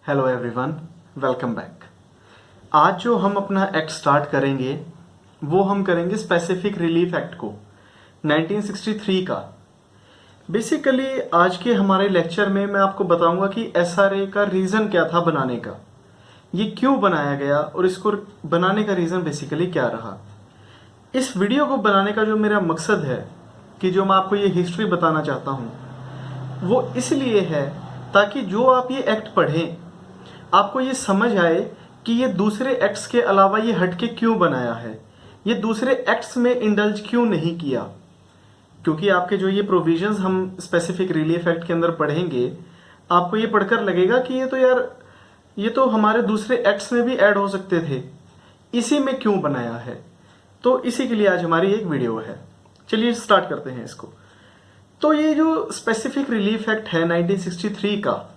Hello everyone, welcome back. आज जो हम अपना एक्ट स्टार्ट करेंगे वो हम करेंगे स्पेसिफिक रिलीफ एक्ट को 1963 का। बेसिकली आज के हमारे लेक्चर में मैं आपको बताऊंगा कि एसआरए का रीज़न क्या था बनाने का, ये क्यों बनाया गया और इसको बनाने का रीज़न बेसिकली क्या रहा। इस वीडियो को बनाने का जो मेरा मकसद है कि जो मैं आपको ये हिस्ट्री बताना चाहता हूँ वो इसलिए है ताकि जो आप ये एक्ट पढ़ें आपको ये समझ आए कि ये दूसरे एक्ट्स के अलावा ये हटके क्यों बनाया है, ये दूसरे एक्ट्स में इंडल्ज क्यों नहीं किया। क्योंकि आपके जो ये प्रोविजंस हम स्पेसिफिक रिलीफ एक्ट के अंदर पढ़ेंगे आपको ये पढ़कर लगेगा कि ये तो हमारे दूसरे एक्ट्स में भी ऐड हो सकते थे, इसी में क्यों बनाया है। तो इसी के लिए आज हमारी एक वीडियो है। चलिए स्टार्ट करते हैं इसको। तो ये जो स्पेसिफिक रिलीफ एक्ट है 1963 का,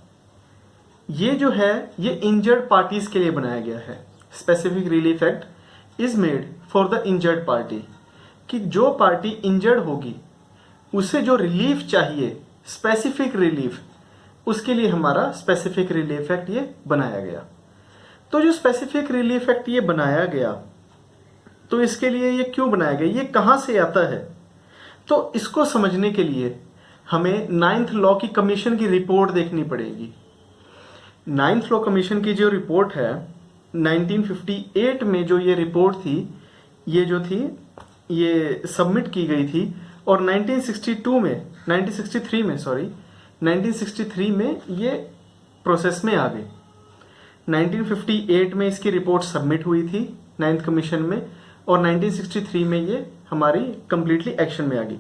ये जो है ये इंजर्ड पार्टीज के लिए बनाया गया है। Specific relief act is made for the injured party, कि जो पार्टी इंजर्ड होगी उसे जो रिलीफ चाहिए, स्पेसिफिक रिलीफ, उसके लिए हमारा स्पेसिफिक रिलीफ एक्ट ये बनाया गया। तो जो स्पेसिफिक रिलीफ एक्ट ये बनाया गया, तो इसके लिए ये क्यों बनाया गया, ये कहाँ से आता है, तो इसको समझने के लिए हमें 9th लॉ की कमीशन की रिपोर्ट देखनी पड़ेगी। 9th लॉ कमीशन की जो रिपोर्ट है 1958 में जो ये रिपोर्ट थी, ये जो थी ये सबमिट की गई थी और 1963 में ये प्रोसेस में आ गई। 1958 में इसकी रिपोर्ट सबमिट हुई थी 9th कमीशन में और 1963 में ये हमारी कंप्लीटली एक्शन में आ गई।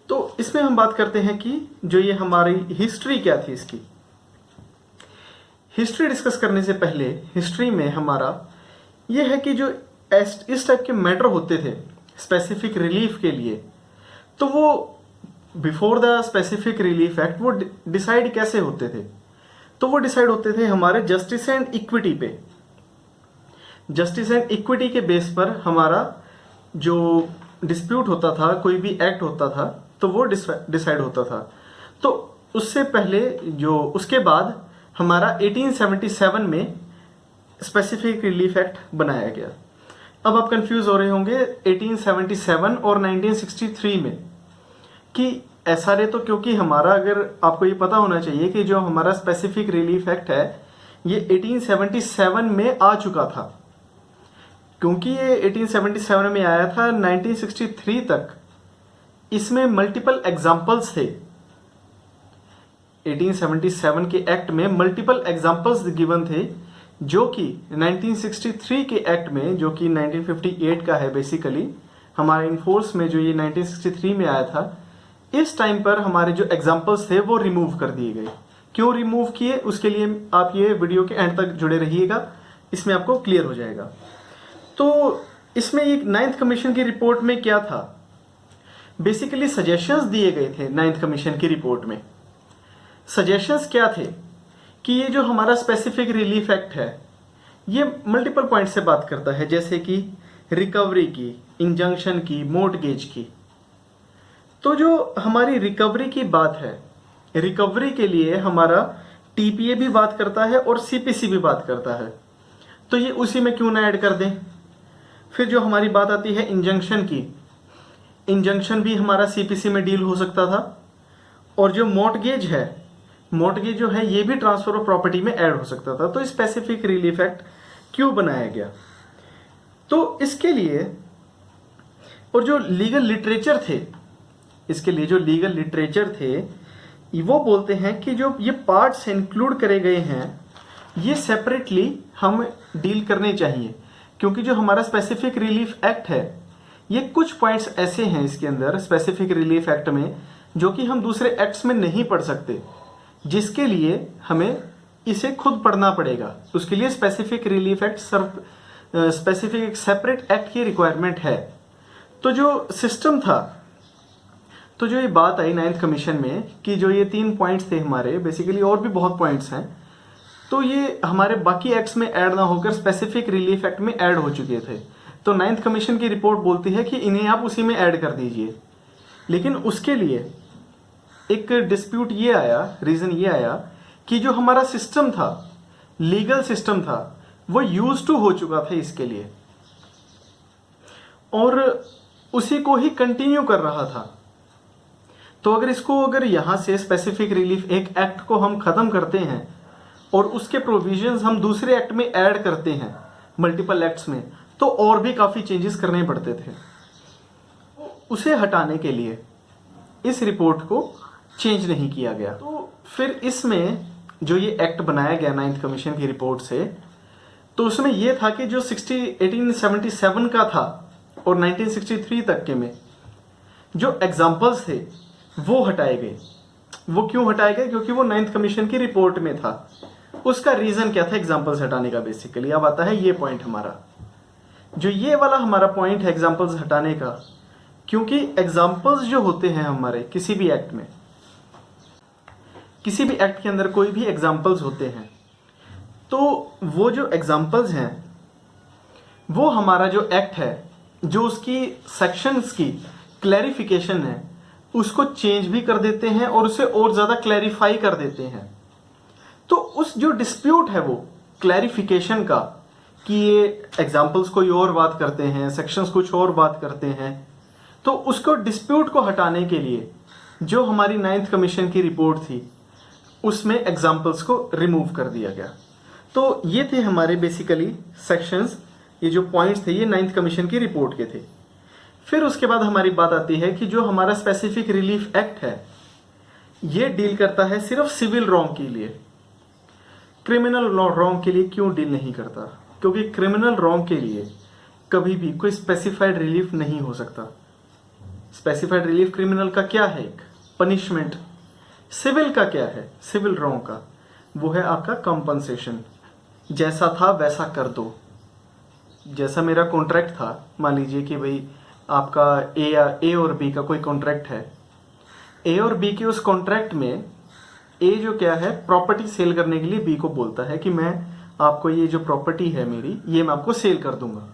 तो इसमें हम बात करते हैं कि जो ये हमारी हिस्ट्री क्या थी। इसकी हिस्ट्री डिस्कस करने से पहले हिस्ट्री में हमारा ये है कि जो इस टाइप के मैटर होते थे स्पेसिफिक रिलीफ के लिए, तो वो before the specific relief act वो डिसाइड कैसे होते थे, तो वो डिसाइड होते थे हमारे जस्टिस एंड इक्विटी पे। जस्टिस एंड इक्विटी के बेस पर हमारा जो डिस्प्यूट होता था, कोई भी एक्ट होता था, तो वो डिसाइड होता था। तो उससे पहले जो उसके बाद हमारा 1877 में स्पेसिफिक रिलीफ एक्ट बनाया गया। अब आप कंफ्यूज हो रहे होंगे 1877 और 1963 में कि एसआरए, तो क्योंकि हमारा, अगर आपको ये पता होना चाहिए कि जो हमारा स्पेसिफिक रिलीफ एक्ट है ये 1877 में आ चुका था, क्योंकि ये 1877 में आया था 1963 तक इसमें मल्टीपल एग्जाम्पल्स थे। 1877 के एक्ट में मल्टीपल एग्जाम्पल्स गिवन थे, जो कि 1963 के एक्ट में, जो कि 1958 का है बेसिकली, हमारे इनफोर्स में जो ये 1963 में आया था, इस टाइम पर हमारे जो एग्जाम्पल्स थे वो रिमूव कर दिए गए। क्यों रिमूव किए, उसके लिए आप ये वीडियो के एंड तक जुड़े रहिएगा, इसमें आपको क्लियर हो जाएगा। तो इसमें एक 9th कमीशन की रिपोर्ट में क्या था, बेसिकली सजेशंस दिए गए थे 9th कमीशन की रिपोर्ट में। सजेशंस क्या थे कि ये जो हमारा स्पेसिफिक रिलीफ एक्ट है ये मल्टीपल पॉइंट से बात करता है, जैसे कि रिकवरी की, इंजंक्शन की, मोर्टगेज की। तो जो हमारी रिकवरी की बात है, रिकवरी के लिए हमारा टीपीए भी बात करता है और सीपीसी भी बात करता है, तो ये उसी में क्यों ना ऐड कर दें। फिर जो हमारी बात आती है इंजंक्शन की, इंजंक्शन भी हमारा सीपीसी में डील हो सकता था। और जो मोर्टगेज है, मोर्टगेज जो है ये भी ट्रांसफर ऑफ प्रॉपर्टी में ऐड हो सकता था। तो स्पेसिफिक रिलीफ एक्ट क्यों बनाया गया, तो इसके लिए, और जो लीगल लिटरेचर थे, इसके लिए जो लीगल लिटरेचर थे वो बोलते हैं कि जो ये पार्ट्स इंक्लूड करे गए हैं ये सेपरेटली हम डील करने चाहिए, क्योंकि जो हमारा स्पेसिफिक रिलीफ एक्ट है ये कुछ पॉइंट्स ऐसे हैं इसके अंदर स्पेसिफिक रिलीफ एक्ट में जो कि हम दूसरे एक्ट्स में नहीं पढ़ सकते, जिसके लिए हमें इसे खुद पढ़ना पड़ेगा। उसके लिए स्पेसिफिक रिलीफ एक्ट स्पेसिफिक एक सेपरेट एक्ट की रिक्वायरमेंट है। तो जो सिस्टम था, तो जो ये बात आई 9th कमीशन में कि जो ये 3 पॉइंट्स थे हमारे, बेसिकली और भी बहुत पॉइंट्स हैं, तो ये हमारे बाकी एक्ट्स में ऐड ना होकर स्पेसिफिक रिलीफ एक्ट में ऐड हो चुके थे। तो 9th कमीशन की रिपोर्ट बोलती है कि इन्हें आप उसी में ऐड कर दीजिए। लेकिन उसके लिए एक डिस्प्यूट ये आया, रीजन ये आया कि जो हमारा सिस्टम था लीगल सिस्टम था वो यूज टू हो चुका था इसके लिए, और उसी को ही कंटिन्यू कर रहा था। तो अगर यहां से स्पेसिफिक रिलीफ एक एक्ट को हम खत्म करते हैं और उसके प्रोविजंस हम दूसरे एक्ट में ऐड करते हैं मल्टीपल एक्ट्स में, तो और भी काफी चेंजेस करने पड़ते थे। उसे हटाने के लिए इस रिपोर्ट को चेंज नहीं किया गया। तो फिर इसमें जो ये एक्ट बनाया गया 9th कमीशन की रिपोर्ट से, तो उसमें यह था कि जो 1877 का था और 1963 तक के में जो एग्जाम्पल्स थे वो हटाए गए। वो क्यों हटाए गए? क्योंकि वो 9th कमीशन की रिपोर्ट में था। उसका रीजन क्या था एग्जाम्पल्स हटाने का? बेसिकली अब आता है ये पॉइंट हमारा, जो ये वाला हमारा पॉइंट है एग्जाम्पल्स हटाने का। क्योंकि एग्जाम्पल्स जो होते हैं हमारे किसी भी एक्ट में, किसी भी एक्ट के अंदर कोई भी एग्जाम्पल्स होते हैं, तो वो जो एग्जाम्पल्स हैं वो हमारा जो एक्ट है, जो उसकी सेक्शंस की क्लैरिफिकेशन है, उसको चेंज भी कर देते हैं और उसे और ज्यादा क्लैरिफाई कर देते हैं। तो उस जो डिस्प्यूट है वो क्लैरिफिकेशन का, कि ये एग्जाम्पल्स कोई और बात करते हैं, सेक्शंस कुछ और बात करते हैं, तो उसको डिस्प्यूट को हटाने के लिए जो हमारी 9th कमीशन की रिपोर्ट थी उसमें एग्जाम्पल्स को रिमूव कर दिया गया। तो ये थे हमारे बेसिकली सेक्शंस, ये जो पॉइंट्स थे ये 9th कमीशन की रिपोर्ट के थे। फिर उसके बाद हमारी बात आती है कि जो हमारा स्पेसिफिक रिलीफ एक्ट है ये डील करता है सिर्फ सिविल रॉन्ग के लिए। क्रिमिनल रॉन्ग के लिए क्यों डील नहीं करता? क्योंकि क्रिमिनल रॉन्ग के लिए कभी भी कोई स्पेसिफाइड रिलीफ नहीं हो सकता। स्पेसिफाइड रिलीफ क्रिमिनल का क्या है? एक पनिशमेंट। सिविल का क्या है? सिविल रॉन्ग का वो है आपका कंपनसेशन। जैसा था वैसा कर दो। जैसा मेरा कॉन्ट्रैक्ट था, मान लीजिए कि भाई आपका ए और बी का कोई कॉन्ट्रैक्ट है, ए और बी के उस कॉन्ट्रैक्ट में ए जो क्या है प्रॉपर्टी सेल करने के लिए बी को बोलता है कि मैं आपको ये जो प्रॉपर्टी है मेरी, ये मैं आपको सेल कर दूंगा।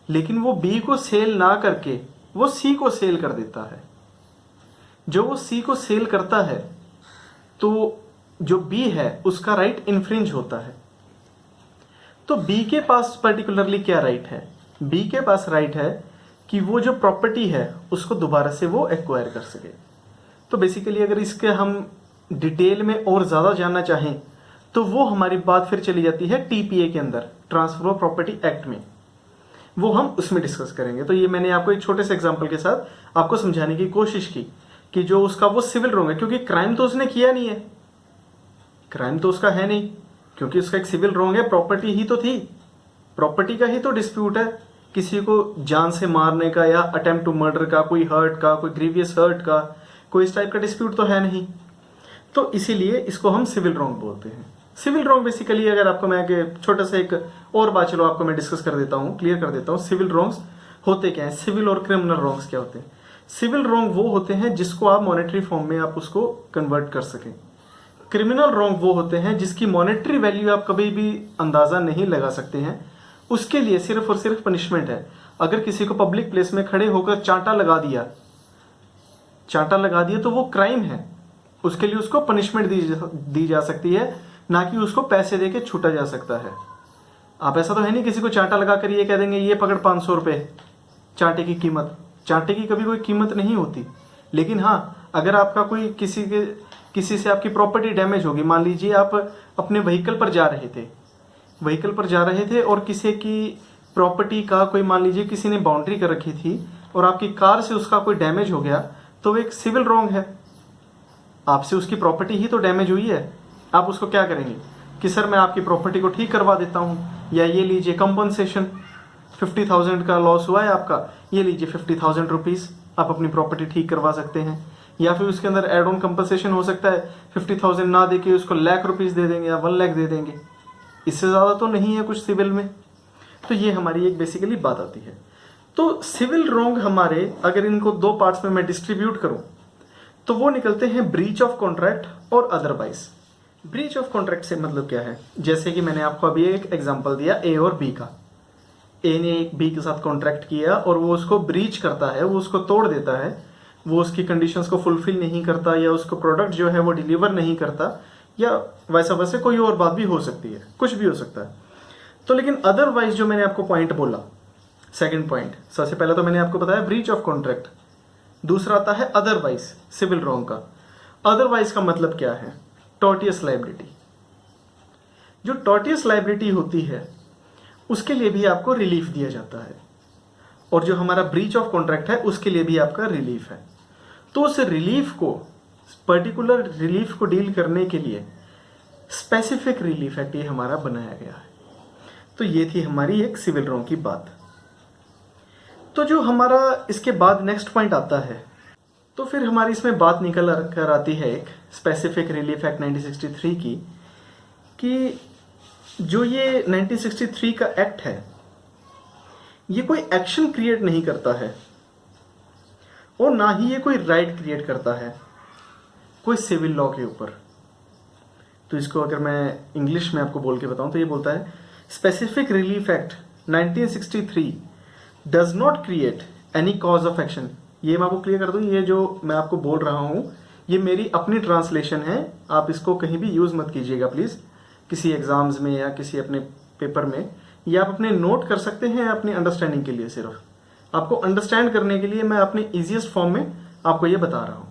लेकिन वो बी को सेल ना करके वो सी को सेल कर देता है। जो वो सी को सेल करता है तो जो बी है उसका राइट इन्फ्रिंज होता है। तो बी के पास पर्टिकुलरली क्या राइट है? बी के पास राइट है कि वो जो प्रॉपर्टी है उसको दोबारा से वो एक्वायर कर सके। तो बेसिकली अगर इसके हम डिटेल में और ज़्यादा जानना चाहें तो वो हमारी बात फिर चली जाती है टीपीए के अंदर, ट्रांसफर ऑफ प्रॉपर्टी एक्ट में। वो हम उसमें डिस्कस करेंगे। तो ये मैंने आपको एक छोटे से एग्जांपल के साथ आपको समझाने की कोशिश की कि जो उसका वो सिविल रॉन्ग है, क्योंकि क्राइम तो उसने किया नहीं है, क्राइम तो उसका है नहीं, क्योंकि उसका एक सिविल रॉन्ग है, प्रॉपर्टी ही तो थी, प्रॉपर्टी का ही तो डिस्प्यूट है। किसी को जान से मारने का या अटेम्प्ट टू मर्डर का, कोई हर्ट का, कोई ग्रीवियस हर्ट का, कोई इस टाइप का डिस्प्यूट तो है नहीं। तो इसीलिए इसको हम सिविल रॉन्ग बोलते हैं। सिविल रॉन्ग बेसिकली अगर आपको मैं छोटा सा एक और बात चलो आपको मैं डिस्कस कर देता हूँ, क्लियर कर देता हूँ। सिविल रॉन्ग्स होते क्या है, सिविल और क्रिमिनल रॉन्ग्स क्या होते हैं? सिविल रॉन्ग वो होते हैं जिसको आप मॉनेटरी फॉर्म में आप उसको कन्वर्ट कर सकें। क्रिमिनल रॉन्ग वो होते हैं जिसकी मॉनेटरी वैल्यू आप कभी भी अंदाजा नहीं लगा सकते हैं। उसके लिए सिर्फ और सिर्फ पनिशमेंट है। अगर किसी को पब्लिक प्लेस में खड़े होकर चांटा लगा दिया तो वो क्राइम है, उसके लिए उसको पनिशमेंट दी जा सकती है, ना कि उसको पैसे देके छूटा जा सकता है। आप ऐसा तो है नहीं किसी को चांटा लगाकर ये कह देंगे ये पकड़ 500 रुपये चांटे की कीमत। चांटे की कभी कोई कीमत नहीं होती। लेकिन हाँ, अगर आपका कोई किसी से आपकी प्रॉपर्टी डैमेज होगी, मान लीजिए आप अपने व्हीकल पर जा रहे थे और किसी की प्रॉपर्टी का कोई, मान लीजिए किसी ने बाउंड्री कर रखी थी और आपकी कार से उसका कोई डैमेज हो गया, तो वो एक सिविल रॉन्ग है। आपसे उसकी प्रॉपर्टी ही तो डैमेज हुई है। आप उसको क्या करेंगे कि सर मैं आपकी प्रॉपर्टी को ठीक करवा देता हूँ, या ये लीजिए कंपनसेशन 50,000 का लॉस हुआ है आपका, ये लीजिए 50,000 रुपीज़, आप अपनी प्रॉपर्टी ठीक करवा सकते हैं। या फिर उसके अंदर एड ऑन कंपनसेशन हो सकता है, 50,000 ना देके उसको लाख रुपीज़ दे देंगे या 1 लाख दे देंगे। इससे ज़्यादा तो नहीं है कुछ सिविल में। तो ये हमारी एक बेसिकली बात आती है। तो सिविल रॉन्ग हमारे, अगर इनको 2 पार्ट्स में मैं डिस्ट्रीब्यूट करूं तो वो निकलते हैं ब्रीच ऑफ कॉन्ट्रैक्ट और अदरवाइज। ब्रीच ऑफ कॉन्ट्रैक्ट से मतलब क्या है? जैसे कि मैंने आपको अभी एक एग्जांपल दिया ए और बी का। ए ने एक बी के साथ कॉन्ट्रैक्ट किया और वो उसको ब्रीच करता है, वो उसको तोड़ देता है, वो उसकी कंडीशंस को फुलफिल नहीं करता या उसको प्रोडक्ट जो है वो डिलीवर नहीं करता, या वैसा वैसे कोई और बात भी हो सकती है, कुछ भी हो सकता है। तो लेकिन अदरवाइज जो मैंने आपको पॉइंट बोला, सेकंड पॉइंट, सबसे पहले तो मैंने आपको बताया ब्रीच ऑफ कॉन्ट्रैक्ट, दूसरा आता है अदरवाइज, सिविल रॉन्ग का। अदरवाइज का मतलब क्या है? Tortious liability. जो टॉर्टियस लायबिलिटी होती है उसके लिए भी आपको रिलीफ दिया जाता है, और जो हमारा ब्रीच ऑफ कॉन्ट्रैक्ट है उसके लिए भी आपका रिलीफ है। तो उस रिलीफ को, पर्टिकुलर रिलीफ को डील करने के लिए स्पेसिफिक रिलीफ एक्ट ये हमारा बनाया गया है। तो ये थी हमारी एक सिविल रॉन्ग की बात। तो जो हमारा इसके बाद नेक्स्ट पॉइंट आता है, तो फिर हमारी इसमें बात निकल कर आती है एक स्पेसिफिक रिलीफ एक्ट 1963 की, कि जो ये 1963 का एक्ट है ये कोई एक्शन क्रिएट नहीं करता है और ना ही ये कोई राइट क्रिएट करता है कोई सिविल लॉ के ऊपर। तो इसको अगर मैं इंग्लिश में आपको बोल के बताऊं तो ये बोलता है specific relief act 1963 does not create any cause of action. ये मैं आपको क्लियर कर दूं, ये जो मैं आपको बोल रहा हूं ये मेरी अपनी ट्रांसलेशन है, आप इसको कहीं भी यूज मत कीजिएगा प्लीज, किसी एग्जाम्स में या किसी अपने पेपर में, या आप अपने नोट कर सकते हैं अपनी अंडरस्टैंडिंग के लिए, सिर्फ आपको अंडरस्टैंड करने के लिए मैं अपने इजीएस्ट फॉर्म में आपको ये बता रहा हूं।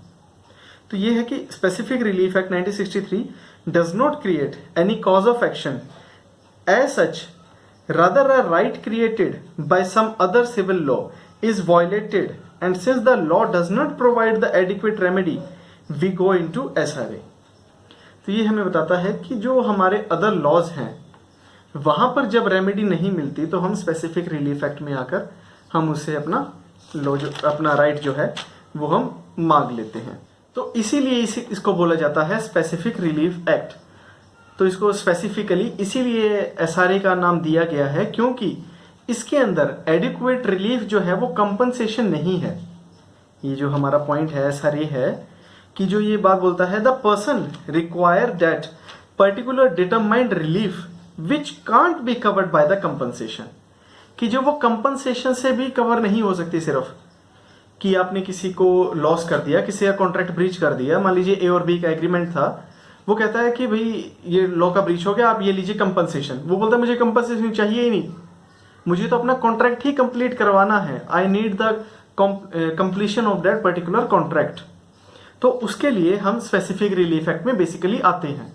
तो ये है कि specific relief act 1963 does not create any cause of action as such, rather a right created by some other civil law is violated, and since the law does not provide the adequate remedy we go into SRA। तो ये हमें बताता है कि जो हमारे other laws हैं वहां पर जब रेमेडी नहीं मिलती तो हम स्पेसिफिक रिलीफ एक्ट में आकर हम उसे अपना लॉ जो अपना राइट जो है वो हम मांग लेते हैं। तो इसीलिए इसको बोला जाता है स्पेसिफिक रिलीफ एक्ट। तो इसको स्पेसिफिकली इसीलिए एसआरए का नाम दिया गया है क्योंकि इसके अंदर एडिक्वेट रिलीफ जो है वो कंपनसेशन नहीं है। ये जो हमारा पॉइंट है एसआरए है कि जो ये बात बोलता है the person require that particular determined relief which can't be covered by the compensation, कि जो वो कंपनसेशन से भी कवर नहीं हो सकती। सिर्फ कि आपने किसी को लॉस कर दिया, किसी का कॉन्ट्रैक्ट ब्रीच कर दिया, मान लीजिए ए और बी का एग्रीमेंट था, वो कहता है कि भाई ये लॉ का ब्रीच हो गया, आप ये लीजिए कंपनसेशन। वो बोलता है मुझे कंपनसेशन चाहिए ही नहीं, मुझे तो अपना कॉन्ट्रैक्ट ही कंप्लीट करवाना है, I need the completion of that particular contract. तो उसके लिए हम स्पेसिफिक रिलीफ एक्ट में बेसिकली आते हैं।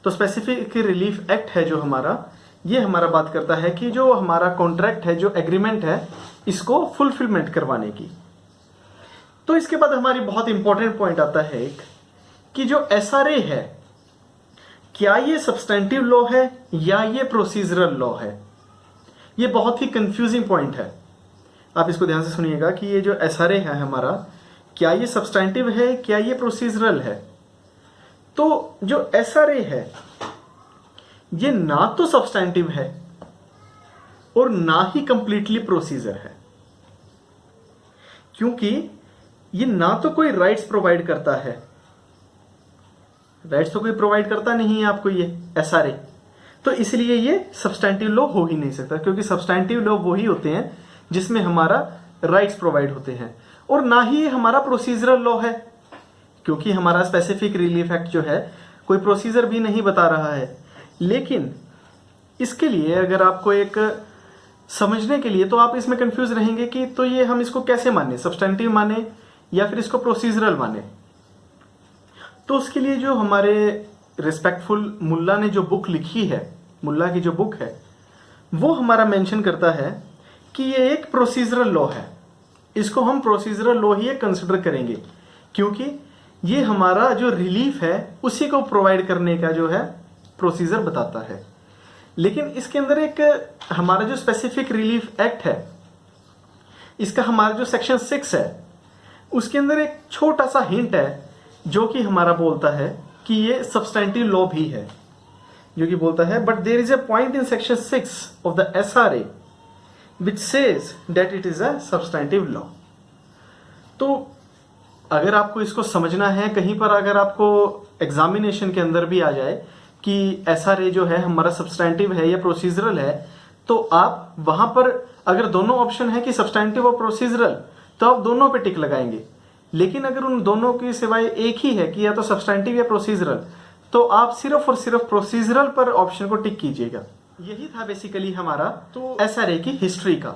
तो स्पेसिफिक रिलीफ एक्ट है जो हमारा, ये हमारा बात करता है कि जो हमारा कॉन्ट्रैक्ट है, जो एग्रीमेंट है, इसको फुलफिलमेंट करवाने की। तो इसके बाद हमारी बहुत इंपॉर्टेंट पॉइंट आता है एक, कि जो एसआरए है क्या ये सब्सटेंटिव लॉ है या ये प्रोसीजरल लॉ है। ये बहुत ही कंफ्यूजिंग पॉइंट है, आप इसको ध्यान से सुनिएगा कि ये जो एसआरए है हमारा, क्या ये सब्सटेंटिव है, क्या ये प्रोसीजरल है। तो जो एसआरए है ये ना तो सब्सटेंटिव है और ना ही कंप्लीटली प्रोसीजर है, क्योंकि ये ना तो कोई राइट्स प्रोवाइड करता है, राइट्स तो कोई प्रोवाइड करता नहीं है आपको ये एसआरए, तो इसलिए ये सब्सटेंटिव लॉ हो ही नहीं सकता, क्योंकि सब्सटेंटिव लॉ वही होते हैं जिसमें हमारा राइट्स प्रोवाइड होते हैं। और ना ही हमारा प्रोसीजरल लॉ है, क्योंकि हमारा स्पेसिफिक रिलीफ एक्ट जो है कोई प्रोसीजर भी नहीं बता रहा है। लेकिन इसके लिए अगर आपको एक समझने के लिए, तो आप इसमें कंफ्यूज रहेंगे कि तो ये हम इसको कैसे माने, सब्सटेंटिव माने या फिर इसको प्रोसीजरल माने। तो उसके लिए जो हमारे रिस्पेक्टफुल मुल्ला ने जो बुक लिखी है, मुल्ला की जो बुक है, वो हमारा मेंशन करता है कि ये एक प्रोसीजरल लॉ है, इसको हम प्रोसीजरल लॉ ही कंसिडर करेंगे, क्योंकि ये हमारा जो रिलीफ है उसी को प्रोवाइड करने का जो है प्रोसीजर बताता है। लेकिन इसके अंदर एक हमारा जो स्पेसिफिक रिलीफ एक्ट है, इसका हमारा जो सेक्शन 6 है, उसके अंदर एक छोटा सा हिंट है जो कि हमारा बोलता है कि ये सब्सटेंटिव लॉ भी है, जो कि बोलता है but there is a point in section 6 of the SRA which says that it is a substantive law. तो अगर आपको इसको समझना है, कहीं पर अगर आपको एग्जामिनेशन के अंदर भी आ जाए कि एसआरए जो है हमारा सब्सटेंटिव है या प्रोसीजरल है, तो आप वहां पर अगर दोनों ऑप्शन है कि सब्सटेंटिव और प्रोसीजरल, तो आप दोनों पे टिक लगाएंगे। लेकिन अगर उन दोनों की सिवाय एक ही है कि या तो सब्सटेंटिव या प्रोसीजरल, तो आप सिर्फ और सिर्फ प्रोसीजरल पर ऑप्शन को टिक कीजिएगा। यही था बेसिकली हमारा तो एसआरए की हिस्ट्री का।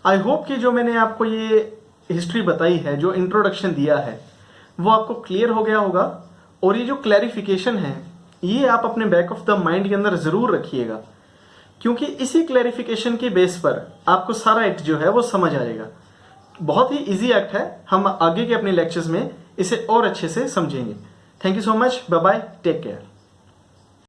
आई होप कि जो मैंने आपको ये हिस्ट्री बताई है, जो इंट्रोडक्शन दिया है, वो आपको क्लियर हो गया होगा। और ये जो क्लैरिफिकेशन है ये आप अपने बैक ऑफ द माइंड के अंदर जरूर रखिएगा, क्योंकि इसी क्लैरिफिकेशन के बेस पर आपको सारा एक्ट जो है वो समझ आएगा। बहुत ही इजी एक्ट है, हम आगे के अपने लेक्चर्स में इसे और अच्छे से समझेंगे। Thank you so much, bye bye, take care.